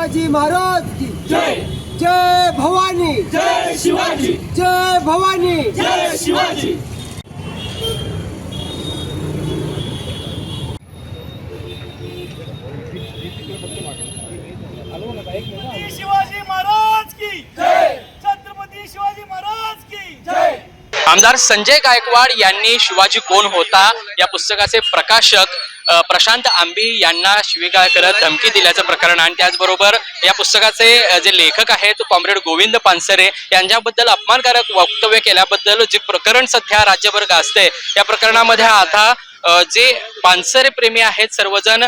शिवाजी महाराज की जय जय भवानी, जय शिवाजी, जय भवानी, जय शिवाजी. शिवाजी महाराज की जय. छत्रपती शिवाजी महाराज की जय. आमदार संजय गायकवाड यांनी शिवाजी कोण होता या पुस्तकाचे प्रकाशक प्रशांत आंबी यांना शिवीगाळ करत धमकी दिल्याचं प्रकरण आणि त्याचबरोबर या पुस्तकाचे जे लेखक आहेत कॉम्रेड गोविंद पानसरे यांच्याबद्दल अपमानकारक वक्तव्य केल्याबद्दल जे प्रकरण सध्या राज्यभर गाजते या प्रकरणामध्ये आता जे पानसरे प्रेमी आहेत सर्वजण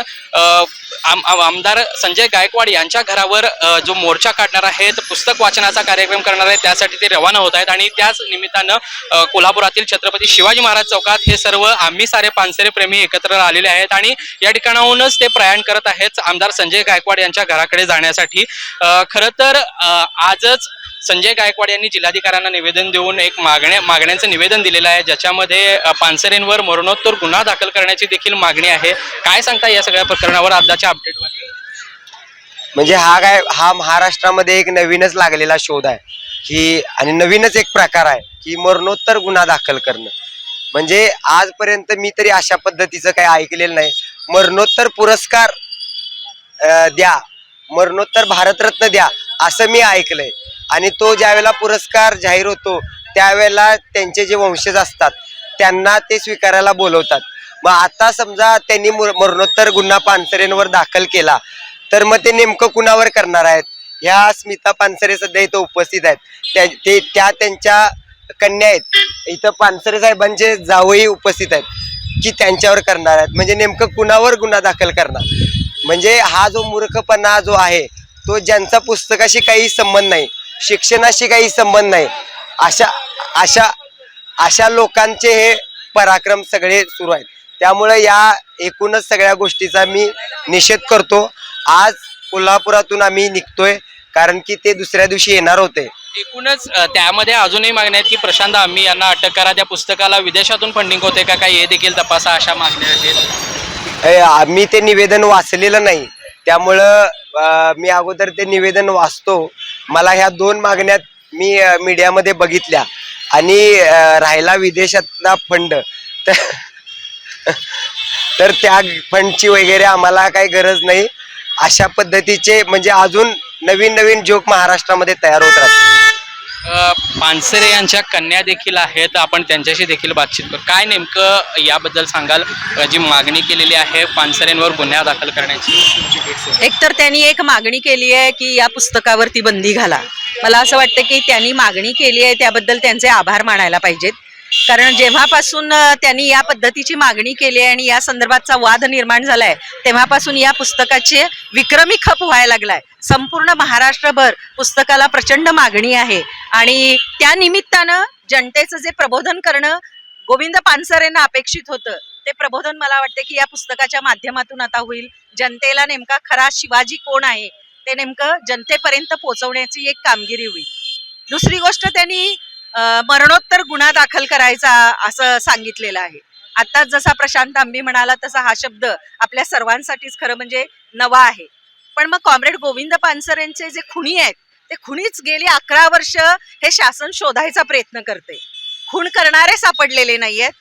आमदार संजय गायकवाड यांच्या घरावर जो मोर्चा काढणार आहेत, पुस्तक वाचनाचा कार्यक्रम करणार आहेत, त्यासाठी ते रवाना होत आहेत आणि त्याच निमित्तानं कोल्हापुरातील छत्रपती शिवाजी महाराज चौकात हे सर्व आम्ही सारे पानसरे प्रेमी एकत्र आलेले आहेत आणि या ठिकाणाहूनच ते प्रयाण करत आहेत आमदार संजय गायकवाड यांच्या घराकडे जाण्यासाठी. खरं तर आजच संजय गायकवाड यांनी जिल्हाधिकाऱ्यांना निवेदन देऊन एक मागण्यांचं निवेदन दिलेलं आहे, ज्याच्यामध्ये पानसरेंवर मरणोत्तर गुन्हा दाखल करण्याची देखील मागणी आहे. काय सांगता या सगळ्या प्रकरणावर आताच्या अपडेटवर? म्हणजे हा महाराष्ट्रामध्ये एक नवीनच लागलेला शोध आहे की आणि नवीनच एक प्रकार आहे की मरणोत्तर गुन्हा दाखल करणं. म्हणजे आजपर्यंत मी तरी अशा पद्धतीचं काही ऐकलेलं नाही. मरणोत्तर पुरस्कार द्या, मरणोत्तर भारतरत्न द्या असं मी ऐकलंय आणि तो ज्यावेळेला पुरस्कार जाहीर होतो त्यावेळेला त्यांचे जे वंशज असतात त्यांना ते स्वीकारायला बोलवतात. मग आता समजा त्यांनी मरणोत्तर गुन्हा पानसरेंवर दाखल केला तर मग ते नेमकं कुणावर करणार आहेत? ह्या स्मिता पानसरे सध्या इथं उपस्थित आहेत, त्या त्यांच्या कन्या आहेत, इथं पानसरे साहेबांचे जावई उपस्थित आहेत की त्यांच्यावर करणार आहेत. म्हणजे नेमकं कुणावर गुन्हा दाखल करणार? म्हणजे हा जो मूर्खपणा जो आहे तो ज्यांचा पुस्तकाशी काही संबंध नाही, शिक्षणाशी काही संबंध नाही, अशा लोकांचे हे पराक्रम सगळे सुरू आहेत. त्यामुळे या एकूणच सगळ्या गोष्टीचा मी निषेध करतो. आज कोल्हापुरातून आम्ही निघतोय कारण की ते दुसऱ्या दिवशी येणार होते. एकूणच त्यामध्ये अजूनही मागण्या आहेत की प्रशांत आंबी यांना अटक करा, त्या पुस्तकाला विदेशातून फंडिंग होते का काय हे देखील तपासा, अशा मागण्या आहेत. आम्ही ते निवेदन वाचलेलं नाही त्यामुळं मी अगोदर ते निवेदन वाचतो. मला ह्या दोन मागण्यात मी मीडियामध्ये बघितल्या आणि राहिला विदेशातला फंड तर त्या फंडची वगैरे आम्हाला काही गरज नाही. अशा पद्धतीचे म्हणजे अजून नवीन नवीन जोक महाराष्ट्रामध्ये तयार होत राहतात. पानसरे यांच्या कन्या देखील आहेत, आपण त्यांच्याशी देखील बातचीत करू. काय नेमकं याबद्दल सांगाल? जी मागणी केलेली आहे पानसरेंवर गुन्हा दाखल करण्याची, एकतर त्यांनी एक मागणी केली आहे की या पुस्तकावरती बंदी घाला. मला असं वाटतं की त्यांनी मागणी केली आहे त्याबद्दल त्यांचे आभार मानायला पाहिजेत. कारण जेव्हापासून त्यांनी या पद्धतीची मागणी केली आहे आणि या संदर्भातचा वाद निर्माण झालाय तेव्हापासून या पुस्तकाचे विक्रमी खप व्हायला लागलाय. संपूर्ण महाराष्ट्रभर पुस्तकाला प्रचंड मागणी आहे आणि त्या निमित्तानं जनतेचं जे प्रबोधन करणं गोविंद पानसरेंना अपेक्षित होतं ते प्रबोधन मला वाटतं की या पुस्तकाच्या माध्यमातून आता होईल. जनतेला नेमका खरा शिवाजी कोण आहे ते नेमकं जनतेपर्यंत पोहोचवण्याची एक कामगिरी होईल. दुसरी गोष्ट त्यांनी मरणोत्तर गुन्हा दाखल करायचा असं सांगितलेलं आहे. आताच जसा प्रशांत आंबी म्हणाला तसा हा शब्द आपल्या सर्वांसाठीच खरं म्हणजे नवा आहे. पण मग कॉम्रेड गोविंद पानसरेंचे जे खुनी आहेत ते खुनीच गेली 11 वर्ष हे शासन शोधायचा प्रयत्न करते. खून करणारे सापडलेले नाहीयेत.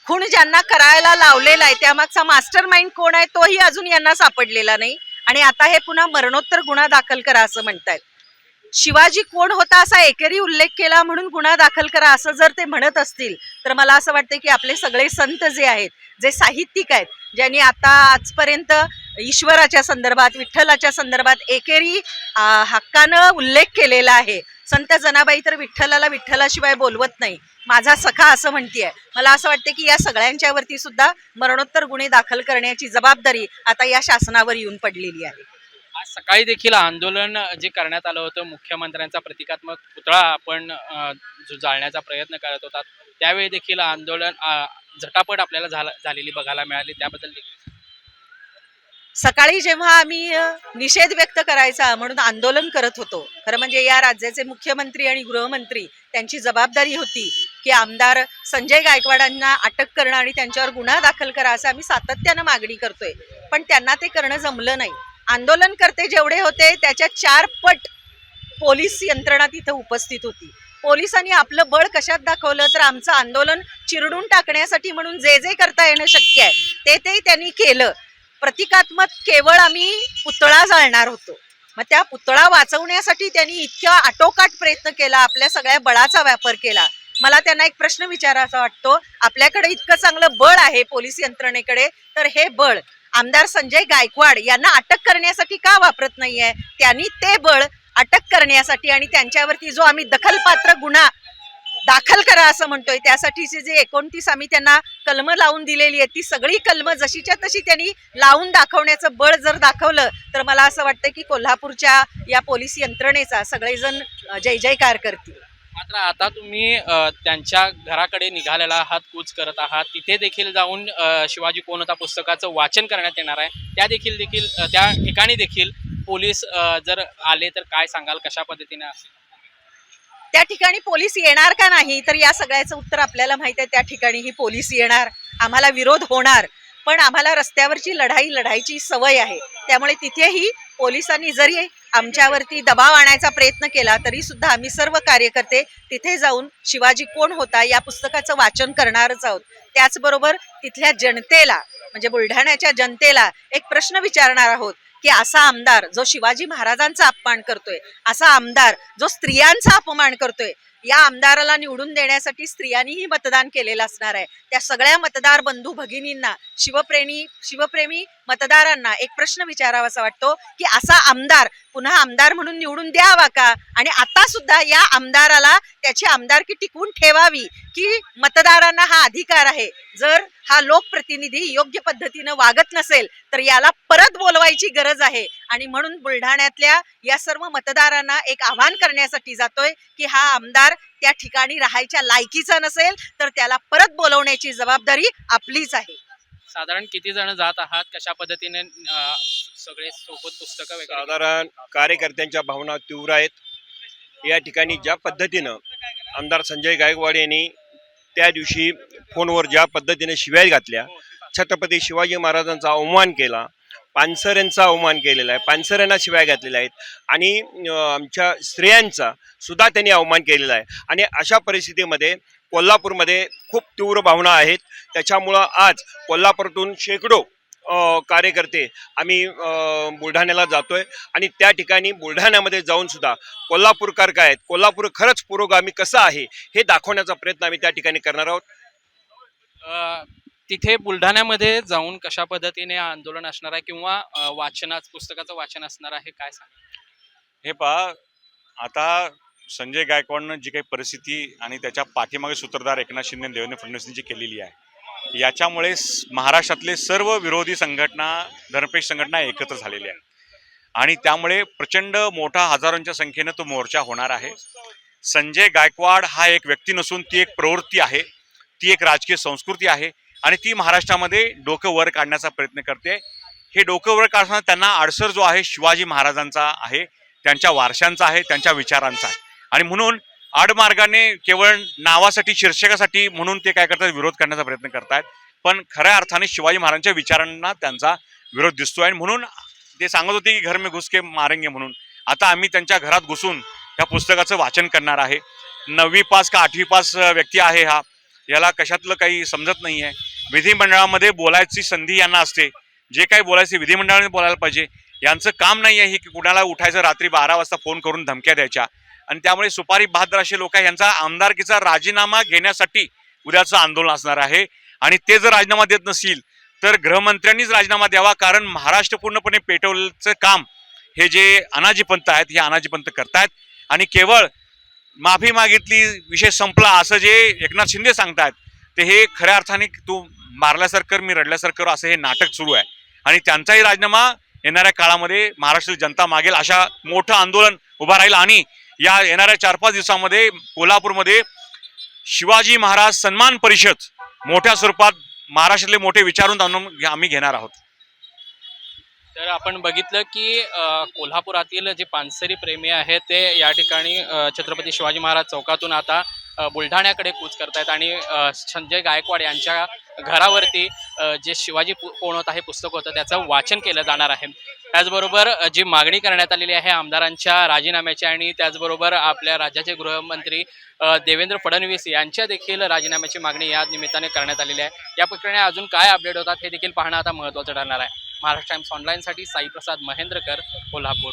खून ज्यांना करायला लावलेला आहे त्यामागचा मास्टर माइंड कोण आहे तोही अजून यांना सापडलेला नाही आणि आता हे पुन्हा मरणोत्तर गुन्हा दाखल करा असं म्हणतायत. शिवाजी कोण होता असा एकेरी उल्लेख केला म्हणून गुन्हा दाखल करा असं जर ते म्हणत असतील तर मला असं वाटतं की आपले सगळे संत जे आहेत, जे साहित्यिक आहेत, ज्यांनी आता आजपर्यंत ईश्वराच्या संदर्भात, विठ्ठलाच्या संदर्भात एकेरी हक्कानं उल्लेख केलेला आहे. संत जनाबाई तर विठ्ठलाला विठ्ठलाशिवाय बोलवत नाही, माझा सखा असं म्हणतीये. मला असं वाटतं की या सगळ्यांच्यावरती सुद्धा मरणोत्तर गुन्हे दाखल करण्याची जबाबदारी आता या शासनावर येऊन पडलेली आहे. आज सकाळी देखील आंदोलन जे करण्यात आलं होतं, मुख्यमंत्र्यांचा प्रतिकात्मक पुतळा आपण जो जाळण्याचा प्रयत्न करत होता त्यावेळी देखील आंदोलन झटापट आपल्याला झालेली बघायला मिळाली, त्याबद्दल सकाळी जेव्हा आम्ही निषेध व्यक्त करायचा म्हणून आंदोलन करत होतो, खरं म्हणजे या राज्याचे मुख्यमंत्री आणि गृहमंत्री त्यांची जबाबदारी होती की आमदार संजय गायकवाडांना अटक करणं आणि त्यांच्यावर गुन्हा दाखल करा असं आम्ही सातत्यानं मागणी करतोय, पण त्यांना ते करणं जमलं नाही. आंदोलनकर्ते जेवढे होते त्याच्या 4 पट पोलीस यंत्रणा तिथं उपस्थित होती. पोलिसांनी आपलं बळ कशात दाखवलं तर आमचं आंदोलन चिरडून टाकण्यासाठी म्हणून जे जे करता येणं शक्य आहे ते त्यांनी केलं. प्रतिकात्मक केवळ आम्ही पुतळा जाळणार होतो. मग त्या पुतळा वाचवण्यासाठी त्यांनी इतका आटोकाट प्रयत्न केला, आपल्या सगळ्या बळाचा वापर केला. मला त्यांना एक प्रश्न विचारायचा वाटतो, आपल्याकडे इतकं चांगलं बळ आहे पोलीस यंत्रणेकडे, तर हे बळ आमदार संजय गायकवाड यांना अटक करण्यासाठी का वापरत नाहीये? त्यांनी ते बळ अटक करण्यासाठी आणि त्यांच्यावरती जो आम्ही दखलपात्र गुन्हा दाखल करा असं म्हणतोय त्यासाठीचे जे 29 आम्ही त्यांना कलमं लावून दिलेली आहेत ती सगळी कलमं जशीच्या तशी त्यांनी लावून दाखवण्याचं बळ जर दाखवलं तर मला असं वाटतं की कोल्हापूरच्या या पोलीस यंत्रणेचा सगळेजण जय जयकार करतील. मात्र आता तुम्ही त्यांच्या घराकडे निघालेला आहात, कूच करत आहात, तिथे देखील जाऊन शिवाजी कोण होता पुस्तकाचं वाचन करण्यात येणार आहे. त्या ठिकाणी देखील पोलीस जर आले तर काय सांगाल, कशा पद्धतीने असेल? त्या ठिकाणी पोलीस येणार का नाही तर या सगळ्याचं उत्तर आपल्याला माहित आहे. त्या ठिकाणीही पोलीस येणार, आम्हाला विरोध होणार, पण आम्हाला रस्त्यावरची लढाई लढायची सवय आहे. त्यामुळे तिथेही पोलिसांनी जरी आमच्यावरती दबाव आणायचा प्रयत्न केला तरी सुद्धा आम्ही सर्व कार्यकर्ते तिथे जाऊन शिवाजी कोण होता या पुस्तकाचं वाचन करणारच आहोत. त्याचबरोबर तिथल्या जनतेला म्हणजे बुलढाण्याच्या जनतेला एक प्रश्न विचारणार आहोत की असा आमदार जो शिवाजी महाराजांचा अपमान करतोय, असा आमदार जो स्त्रियांचा अपमान करतोय, या आमदाराला निवडून देण्यासाठी स्त्रियांनीही मतदान केलेलं असणार आहे. त्या सगळ्या मतदार बंधू भगिनींना, शिवप्रेमी मतदारांना एक प्रश्न विचारावासा वाटतो की असा आमदार पुन्हा आमदार म्हणून निवडून द्यावा का? आणि आता सुद्धा या आमदाराला त्याची आमदारकी टिकवून ठेवावी की मतदारांना हा अधिकार आहे. जर हा लोकप्रतिनिधी योग्य पद्धतीनं वागत नसेल तर याला परत बोलवायची गरज आहे. आणि म्हणून बुलढाण्यातल्या या सर्व मतदारांना एक आवाहन करण्यासाठी जातोय की हा आमदार त्या ठिकाणी राहायच्या लायकीचा नसेल तर त्याला परत बोलवण्याची जबाबदारी आपलीच आहे. साधारण किती जण जात आहात, कशा पद्धतीने सगळे सोबत पुस्तकं वगैरे? साधारण कार्यकर्त्यांच्या भावना तीव्र आहेत. या ठिकाणी ज्या पद्धतीनं आमदार संजय गायकवाड यांनी त्या दिवशी फोनवर ज्या पद्धतीने शिव्या घातल्या, छत्रपती शिवाजी महाराजांचा अवमान केला, पानसरेंचा अवमान केलेला आहे, पानसरेंना शिव्या घातलेल्या आहेत आणि आमच्या स्त्रियांचा सुद्धा त्यांनी अवमान केलेला आहे. आणि अशा परिस्थितीमध्ये कोल्हापूरमध्ये खूप तीव्र भावना आहेत. त्याच्यामुळं आज कोल्हापूरातून शेकडो कार्यकर्ते आम्ही बुलढाण्याला जातोय आणि त्या ठिकाणी बुलढाण्यामध्ये जाऊन सुद्धा कोल्हापूरकर काय आहेत, कोल्हापूर खरंच पुरोगामी कसं आहे हे दाखवण्याचा प्रयत्न आम्ही त्या ठिकाणी करणार आहोत. तिथे बुलढाण्यामध्ये जाऊन कशा पद्धतीने आंदोलन असणार आहे किंवा पुस्तकाचं वाचन असणार आहे, काय सांगा? हे पहा, आता संजय गायकवाडनं जी काही परिस्थिती आणि त्याच्या पाठीमागे सूत्रधार एकनाथ शिंदे आणि देवेंद्र फडणवीसांनी जी केलेली आहे याच्यामुळे महाराष्ट्रातले सर्व विरोधी संघटना, धर्मपेक्ष संघटना एकत्र झालेल्या आहेत आणि त्यामुळे प्रचंड मोठा हजारोंच्या संख्येनं तो मोर्चा होणार आहे. संजय गायकवाड हा एक व्यक्ती नसून ती एक प्रवृत्ती आहे, ती एक राजकीय संस्कृती आहे आणि ती महाराष्ट्रामध्ये डोकं वर काढण्याचा प्रयत्न करते. हे डोकं वर काढताना त्यांना अडसर जो आहे शिवाजी महाराजांचा आहे, त्यांच्या वारशांचा आहे, त्यांच्या विचारांचा आहे आणि म्हणून आडमार्गाने केवळ नावासाठी, शीर्षकासाठी म्हणून ते काय करतात, विरोध करण्याचा प्रयत्न करतायत. पण खऱ्या अर्थाने शिवाजी महाराजांच्या विचारांना त्यांचा विरोध दिसतोय आणि म्हणून ते सांगत होते की घर में घुस के मारेंगे म्हणून. आता आम्ही त्यांच्या घरात घुसून या पुस्तकाचं वाचन करणार आहे. 9वी पास का 8वी पास व्यक्ती आहे हा, याला कशातलं काही समजत नाही आहे. विधिमंडळामध्ये बोलायची संधी यांना असते, जे काही बोलायचे विधिमंडळाने बोलायला पाहिजे. यांचं काम नाही आहे की कुणाला उठायचं रात्री 12 वाजता फोन करून धमक्या द्यायच्या आणि त्यामुळे सुपारी बहादर असे लोक यांचा आमदारकीचा राजीनामा घेण्यासाठी उद्याचं आंदोलन असणार आहे आणि ते जर राजीनामा देत नसतील तर गृहमंत्र्यांनीच राजीनामा द्यावा, कारण महाराष्ट्र पूर्णपणे पेटवल्याचं काम हे जे अनाजी पंत आहेत हे अनाजी पंत करतायत आणि केवळ माफी मागितली विषय संपला असं जे एकनाथ शिंदे सांगतायत ते हे खऱ्या अर्थाने तू मारल्यासारखं मी रडल्यासारखं असं हे नाटक सुरू आहे आणि त्यांचाही राजीनामा येणाऱ्या काळामध्ये महाराष्ट्रातील जनता मागेल. अशा मोठं आंदोलन उभा राहील आणि या येणाऱ्या 4-5 दिवसामध्ये कोल्हापूरमध्ये शिवाजी महाराज सन्मान परिषद मोठ्या स्वरूपात महाराष्ट्रातले मोठे विचारून आम्ही घेणार आहोत. तर आपण बघितलं की कोल्हापुरातील जे पानसरी प्रेमी आहेत ते या ठिकाणी छत्रपती शिवाजी महाराज चौकातून आता बुलढाण्याकडे कूच करतायत आणि संजय गायकवाड यांच्या घरावरती जे शिवाजी कोण होता हे पुस्तक होतं त्याचं वाचन केलं जाणार आहे. त्याचबरोबर जी मागणी करण्यात आलेली आहे आमदारांच्या राजीनाम्याची आणि त्याचबरोबर आपल्या राज्याचे गृहमंत्री देवेंद्र फडणवीस यांच्या देखील राजीनाम्याची मागणी या निमित्ताने करण्यात आलेली आहे. या प्रकरणी अजून काय अपडेट होतात हे देखील पाहणं आता महत्त्वाचं ठरणार आहे. महाराष्ट्र टाइम्स ऑनलाईनसाठी साईप्रसाद महेंद्रकर, कोल्हापूर.